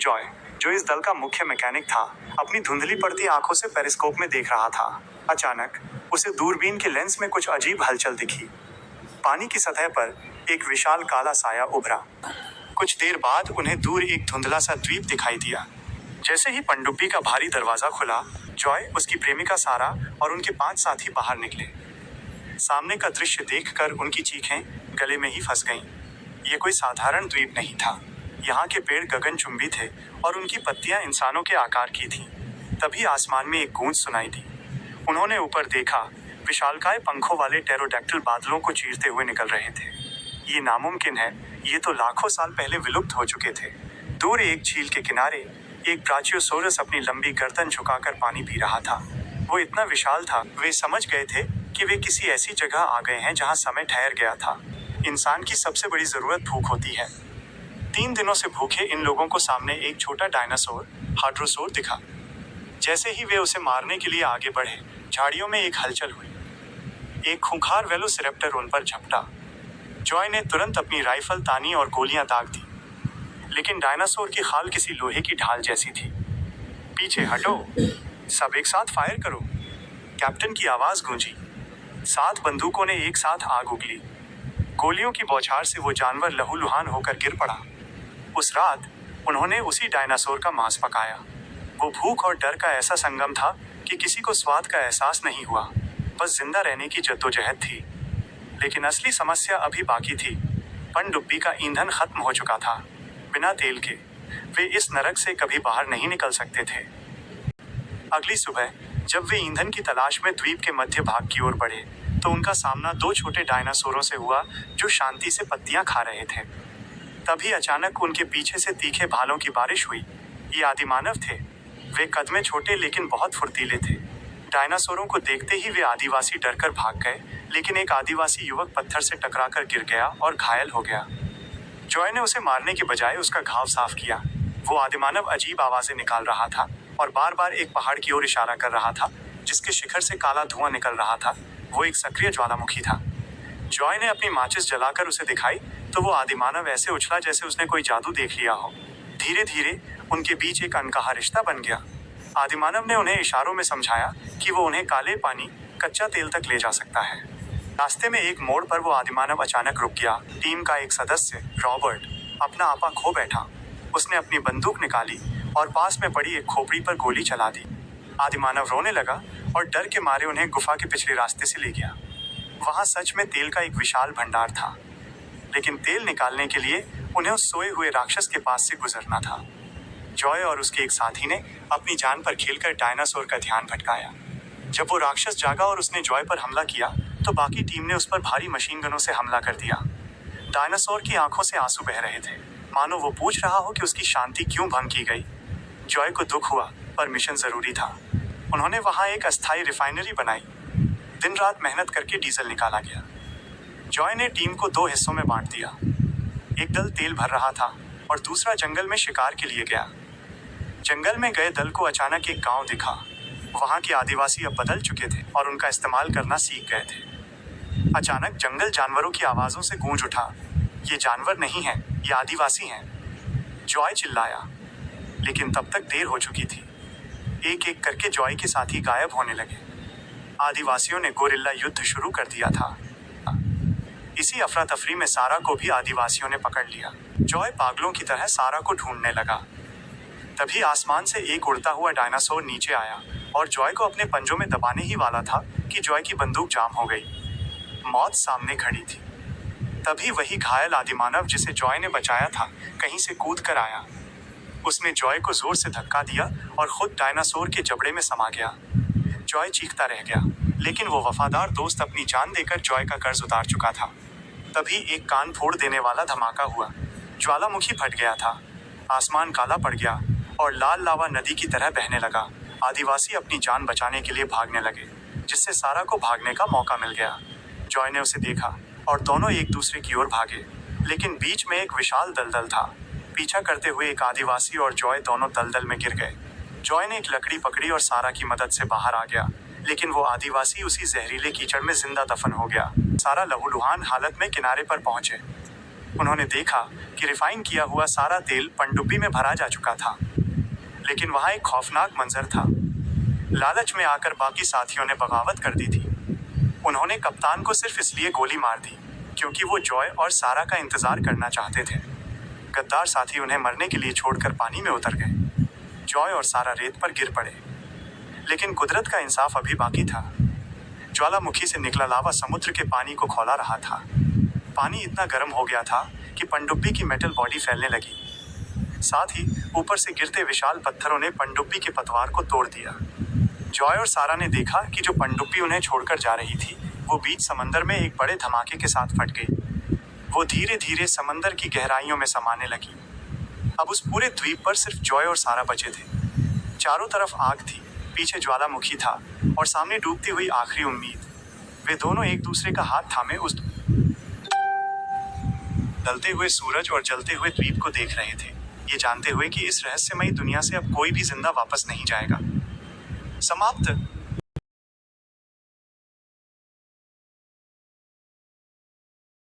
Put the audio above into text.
Joy, जो इस दल का मुख्य मैकेनिक था, अपनी धुंधली पड़ती आंखों से पेरिस्कोप में देख रहा था। अचानक उसे दूरबीन के लेंस में कुछ अजीब हलचल दिखी। पानी की सतह पर एक विशाल काला साया उभरा। कुछ देर बाद उन्हें दूर एक धुंधला सा द्वीप दिखाई दिया। जैसे ही पनडुब्बी का भारी दरवाजा खुला, जॉय, उसकी प्रेमिका सारा और उनके 5 साथी बाहर निकले। सामने का दृश्य देखकर उनकी चीखें गले में ही फंस गईं। ये कोई साधारण द्वीप नहीं था। यहाँ के पेड़ गगनचुंबी थे और उनकी पत्तियां इंसानों के आकार की थीं। तभी आसमान में एक गूंज सुनाई दी। उन्होंने ऊपर देखा। विशालकाय पंखों वाले टेरोडैक्टिल बादलों को चीरते हुए निकल रहे थे। ये नामुमकिन है, ये तो लाखों साल पहले विलुप्त हो चुके थे। दूर एक झील के किनारे एक ब्राचियोसोरस अपनी लंबी गर्दन झुकाकर पानी पी रहा था। वो इतना विशाल था, वे समझ गए थे कि वे किसी ऐसी जगह आ गए हैं जहां समय ठहर गया था। इंसान की सबसे बड़ी जरूरत भूख होती है। 3 दिनों से भूखे इन लोगों को सामने एक छोटा डायनासोर, हाड्रोसोर, दिखा। जैसे ही वे उसे मारने के लिए आगे बढ़े, झाड़ियों में एक हलचल हुई। एक खूंखार वेलोसिरैप्टर उन पर झपटा। जॉय ने तुरंत अपनी राइफल तानी और गोलियां दाग दी, लेकिन डायनासोर की खाल किसी लोहे की ढाल जैसी थी। पीछे हटो, सब एक साथ फायर करो, कैप्टन की आवाज गूंजी। 7 बंदूकों ने एक साथ आग उगली। गोलियों की बौछार से वो जानवर लहूलुहान होकर गिर पड़ा। उस रात उन्होंने उसी डायनासोर का मांस पकाया। वो भूख और डर का ऐसा संगम था कि किसी को स्वाद का एहसास नहीं हुआ, बस जिंदा रहने की जद्दोजहद थी। लेकिन असली समस्या अभी बाकी थी। पनडुब्बी का ईंधन खत्म हो चुका था। बिना तेल के वे इस नरक से कभी बाहर नहीं निकल सकते थे। अगली सुबह जब वे ईंधन की तलाश में द्वीप के मध्य भाग की ओर बढ़े, तो उनका सामना 2 छोटे डायनासोरों से हुआ जो शांति से पत्तियां खा रहे थे। तभी अचानक उनके पीछे से तीखे भालों की बारिश हुई। ये आदिमानव थे। वे कद में छोटे लेकिन बहुत फुर्तीले थे। डायनासोरों को देखते ही वे आदिवासी डरकर भाग गए, लेकिन एक आदिवासी युवक पत्थर से टकराकर गिर गया और घायल हो गया। जॉय ने उसे मारने के बजाय उसका घाव साफ किया। वो आदिमानव अजीब आवाजें निकाल रहा था और बार बार एक पहाड़ की ओर इशारा कर रहा था, जिसके शिखर से काला धुआं निकल रहा था। वो एक सक्रिय ज्वालामुखी था। जॉय ने अपनी माचिस जलाकर उसे दिखाई, तो वो आदिमानव ऐसे उछला जैसे उसने कोई जादू देख लिया हो। धीरे धीरे उनके बीच एक अनकहा रिश्ता बन गया। आदिमानव ने उन्हें इशारों में समझाया कि वो उन्हें काले पानी, कच्चा तेल तक ले जा सकता है। रास्ते में एक मोड़ पर वो आदिमानव अचानक रुक गया। टीम का एक सदस्य, रॉबर्ट, अपना आपा खो बैठा। उसने अपनी बंदूक निकाली और पास में पड़ी एक खोपड़ी पर गोली चला दी। आदिमानव रोने लगा और डर के मारे उन्हें गुफा के पिछले रास्ते से ले गया। वहां सच में तेल का एक विशाल भंडार था, लेकिन तेल निकालने के लिए उन्हें उस सोए हुए राक्षस के पास से गुजरना था। जॉय और उसके एक साथी ने अपनी जान पर खेलकर डायनासोर का ध्यान भटकाया। जब वो राक्षस जागा और उसने जॉय पर हमला किया, तो बाकी टीम ने उस पर भारी मशीन गनों से हमला कर दिया। डायनासोर की आंखों से आंसू बह रहे थे, मानो वो पूछ रहा हो कि उसकी शांति क्यों भंग की गई। जॉय को दुख हुआ, पर मिशन जरूरी था। उन्होंने वहां एक अस्थायी रिफाइनरी बनाई। दिन रात मेहनत करके डीजल निकाला गया। जॉय ने टीम को 2 हिस्सों में बांट दिया। एक दल तेल भर रहा था और दूसरा जंगल में शिकार के लिए गया। जंगल में गए दल को अचानक एक गांव दिखा। वहां के आदिवासी अब बदल चुके थे और उनका इस्तेमाल करना सीख गए थे। अचानक जंगल जानवरों की आवाजों से गूंज उठा। ये जानवर नहीं हैं, ये आदिवासी हैं। जॉय चिल्लाया, लेकिन तब तक देर हो चुकी थी। एक एक करके जॉय के साथी गायब होने लगे। आदिवासियों ने गोरिल्ला युद्ध शुरू कर दिया था। इसी अफरा तफरी में सारा को भी आदिवासियों ने पकड़ लिया। जॉय पागलों की तरह सारा को ढूंढने लगा। तभी आसमान से एक उड़ता हुआ डायनासोर नीचे आया और जॉय को अपने पंजों में दबाने ही वाला था कि जॉय की बंदूक जाम हो गई। मौत सामने खड़ी थी। तभी वही घायल आदिमानव जिसे जॉय ने बचाया था, कहीं से कूद कर आया। उसने जॉय को जोर से धक्का दिया और खुद डायनासोर के जबड़े में समा गया। जॉय चीखता रह गया, लेकिन वो वफादार दोस्त अपनी जान देकर जॉय का कर्ज उतार चुका था। तभी एक कान फोड़ देने वाला धमाका हुआ। ज्वालामुखी फट गया था। आसमान काला पड़ गया और लाल लावा नदी की तरह बहने लगा। आदिवासी अपनी जान बचाने के लिए भागने लगे, जिससे सारा को भागने का मौका मिल गया। जॉय ने उसे देखा और दोनों एक दूसरे की ओर भागे, लेकिन बीच में एक विशाल दलदल था। पीछा करते हुए एक आदिवासी और जॉय दोनों दलदल में गिर गए। जॉय ने एक लकड़ी पकड़ी और सारा की मदद से बाहर आ गया, लेकिन वो आदिवासी उसी जहरीले कीचड़ में जिंदा दफन हो गया। सारा लहूलुहान हालत में किनारे पर पहुंचे। उन्होंने देखा कि रिफाइन किया हुआ सारा तेल पनडुब्बी में भरा जा चुका था। लेकिन वहां एक खौफनाक मंजर था। लालच में आकर बाकी साथियों ने बगावत कर दी थी। उन्होंने कप्तान को सिर्फ इसलिए गोली मार दी क्योंकि वो जॉय और सारा का इंतजार करना चाहते थे। गद्दार साथी उन्हें मरने के लिए छोड़कर पानी में उतर गए। जॉय और सारा रेत पर गिर पड़े। लेकिन कुदरत का इंसाफ अभी बाकी था। ज्वालामुखी से निकला लावा समुद्र के पानी को खौला रहा था। पानी इतना गर्म हो गया था कि पनडुब्बी की मेटल बॉडी फैलने लगी। साथ ही ऊपर से गिरते विशाल पत्थरों ने पनडुब्बी के पतवार को तोड़ दिया। जॉय और सारा ने देखा कि जो पनडुब्बी उन्हें छोड़कर जा रही थी वो बीच समंदर में एक बड़े धमाके के साथ फट गई। वो धीरे धीरे समंदर की गहराइयों में समाने लगी। अब उस पूरे द्वीप पर सिर्फ जॉय और सारा बचे थे। चारों तरफ आग थी, पीछे ज्वालामुखी था और सामने डूबती हुई आखिरी उम्मीद। वे दोनों एक दूसरे का हाथ थामे उस ढलते हुए सूरज और जलते हुए द्वीप को देख रहे थे, ये जानते हुए कि इस रहस्यमयी दुनिया से अब कोई भी जिंदा वापस नहीं जाएगा। समाप्त।